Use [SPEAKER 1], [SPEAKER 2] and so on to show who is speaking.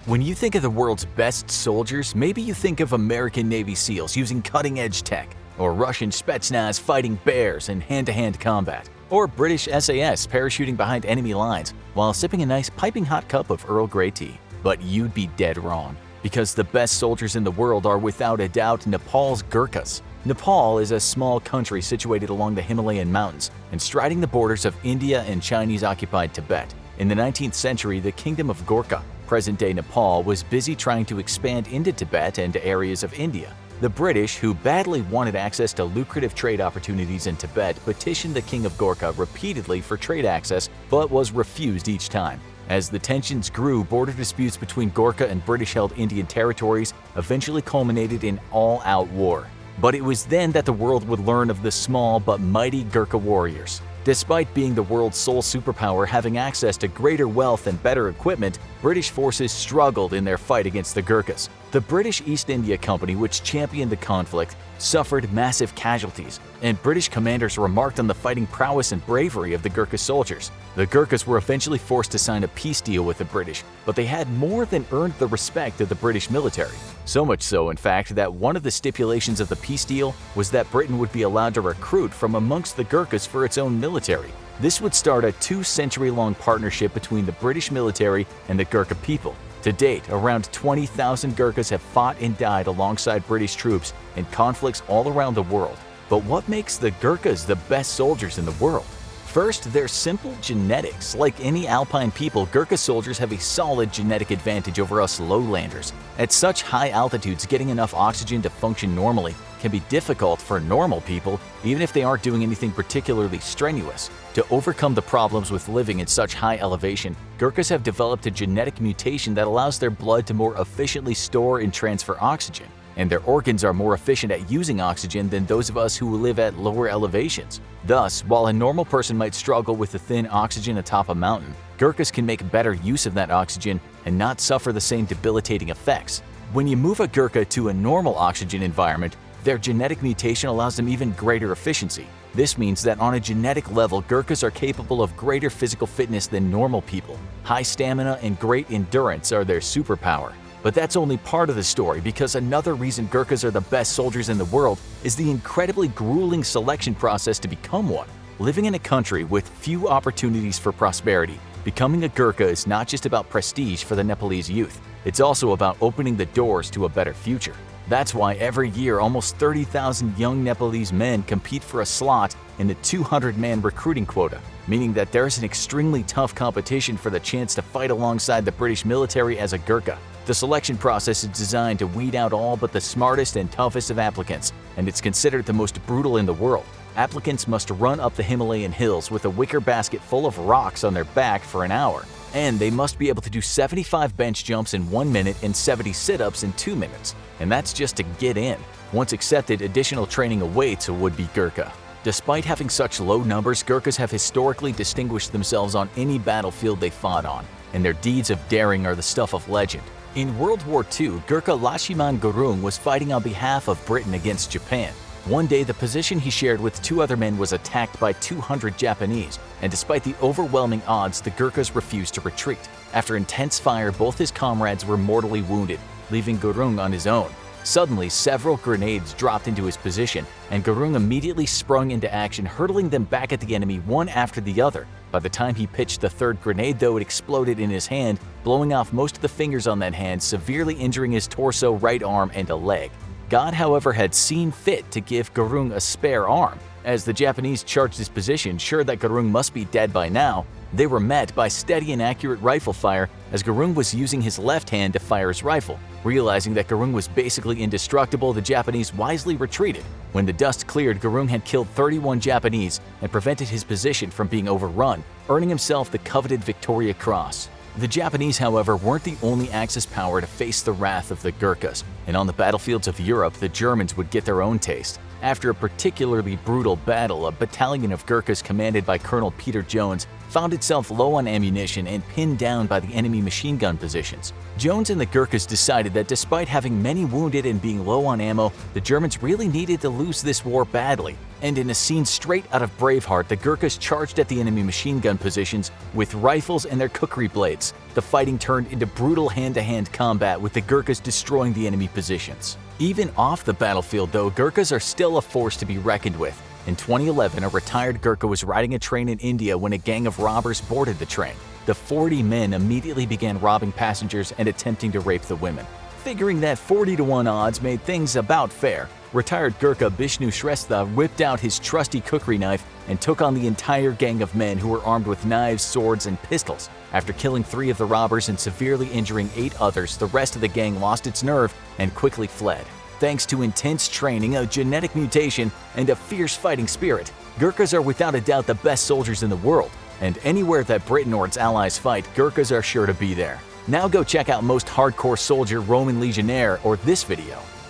[SPEAKER 1] When you think of the world's best soldiers, maybe you think of American Navy SEALs using cutting-edge tech, or Russian Spetsnaz fighting bears in hand-to-hand combat, or British SAS parachuting behind enemy lines while sipping a nice piping hot cup of Earl Grey tea. But you'd be dead wrong, because the best soldiers in the world are without a doubt Nepal's Gurkhas. Nepal is a small country situated along the Himalayan mountains and striding the borders of India and Chinese-occupied Tibet. In the 19th century, the Kingdom of Gurkha, present-day Nepal, was busy trying to expand into Tibet and areas of India. The British, who badly wanted access to lucrative trade opportunities in Tibet, petitioned the King of Gurkha repeatedly for trade access, but was refused each time. As the tensions grew, border disputes between Gurkha and British-held Indian territories eventually culminated in all-out war. But it was then that the world would learn of the small but mighty Gurkha warriors. Despite being the world's sole superpower having access to greater wealth and better equipment, British forces struggled in their fight against the Gurkhas. The British East India Company, which championed the conflict, suffered massive casualties, and British commanders remarked on the fighting prowess and bravery of the Gurkha soldiers. The Gurkhas were eventually forced to sign a peace deal with the British, but they had more than earned the respect of the British military. So much so, in fact, that one of the stipulations of the peace deal was that Britain would be allowed to recruit from amongst the Gurkhas for its own military. This would start a 2-century-long partnership between the British military and the Gurkha people. To date, around 20,000 Gurkhas have fought and died alongside British troops in conflicts all around the world. But what makes the Gurkhas the best soldiers in the world? First, their simple genetics. Like any alpine people, Gurkha soldiers have a solid genetic advantage over us lowlanders. At such high altitudes, getting enough oxygen to function normally can be difficult for normal people, even if they aren't doing anything particularly strenuous. To overcome the problems with living at such high elevation, Gurkhas have developed a genetic mutation that allows their blood to more efficiently store and transfer oxygen, and their organs are more efficient at using oxygen than those of us who live at lower elevations. Thus, while a normal person might struggle with the thin oxygen atop a mountain, Gurkhas can make better use of that oxygen and not suffer the same debilitating effects. When you move a Gurkha to a normal oxygen environment, their genetic mutation allows them even greater efficiency. This means that on a genetic level, Gurkhas are capable of greater physical fitness than normal people. High stamina and great endurance are their superpower. But that's only part of the story, because another reason Gurkhas are the best soldiers in the world is the incredibly grueling selection process to become one. Living in a country with few opportunities for prosperity, becoming a Gurkha is not just about prestige for the Nepalese youth, it's also about opening the doors to a better future. That's why every year almost 30,000 young Nepalese men compete for a slot in the 200-man recruiting quota, meaning that there's an extremely tough competition for the chance to fight alongside the British military as a Gurkha. The selection process is designed to weed out all but the smartest and toughest of applicants, and it's considered the most brutal in the world. Applicants must run up the Himalayan hills with a wicker basket full of rocks on their back for an hour, and they must be able to do 75 bench jumps in 1 minute and 70 sit-ups in 2 minutes. And that's just to get in. Once accepted, additional training awaits a would-be Gurkha. Despite having such low numbers, Gurkhas have historically distinguished themselves on any battlefield they fought on, and their deeds of daring are the stuff of legend. In World War II, Gurkha Lakshman Gurung was fighting on behalf of Britain against Japan. One day, the position he shared with 2 other men was attacked by 200 Japanese, and despite the overwhelming odds, the Gurkhas refused to retreat. After intense fire, both his comrades were mortally wounded, leaving Gurung on his own. Suddenly, several grenades dropped into his position, and Gurung immediately sprung into action, hurtling them back at the enemy one after the other. By the time he pitched the 3rd grenade, though, it exploded in his hand, blowing off most of the fingers on that hand, severely injuring his torso, right arm, and a leg. God, however, had seen fit to give Gurung a spare arm. As the Japanese charged his position, sure that Gurung must be dead by now, they were met by steady and accurate rifle fire as Gurung was using his left hand to fire his rifle. Realizing that Gurung was basically indestructible, the Japanese wisely retreated. When the dust cleared, Gurung had killed 31 Japanese and prevented his position from being overrun, earning himself the coveted Victoria Cross. The Japanese, however, weren't the only Axis power to face the wrath of the Gurkhas, and on the battlefields of Europe, the Germans would get their own taste. After a particularly brutal battle, a battalion of Gurkhas commanded by Colonel Peter Jones found itself low on ammunition and pinned down by the enemy machine gun positions. Jones and the Gurkhas decided that despite having many wounded and being low on ammo, the Germans really needed to lose this war badly. And in a scene straight out of Braveheart, the Gurkhas charged at the enemy machine gun positions with rifles and their kukri blades. The fighting turned into brutal hand-to-hand combat, with the Gurkhas destroying the enemy positions. Even off the battlefield though, Gurkhas are still a force to be reckoned with. In 2011, a retired Gurkha was riding a train in India when a gang of robbers boarded the train. The 40 men immediately began robbing passengers and attempting to rape the women. Figuring that 40-to-1 odds made things about fair, retired Gurkha Bishnu Shrestha whipped out his trusty kukri knife and took on the entire gang of men who were armed with knives, swords, and pistols. After killing 3 of the robbers and severely injuring 8 others, the rest of the gang lost its nerve and quickly fled. Thanks to intense training, a genetic mutation, and a fierce fighting spirit, Gurkhas are without a doubt the best soldiers in the world. And anywhere that Britain or its allies fight, Gurkhas are sure to be there. Now go check out Most Hardcore Soldier Roman Legionnaire or this video.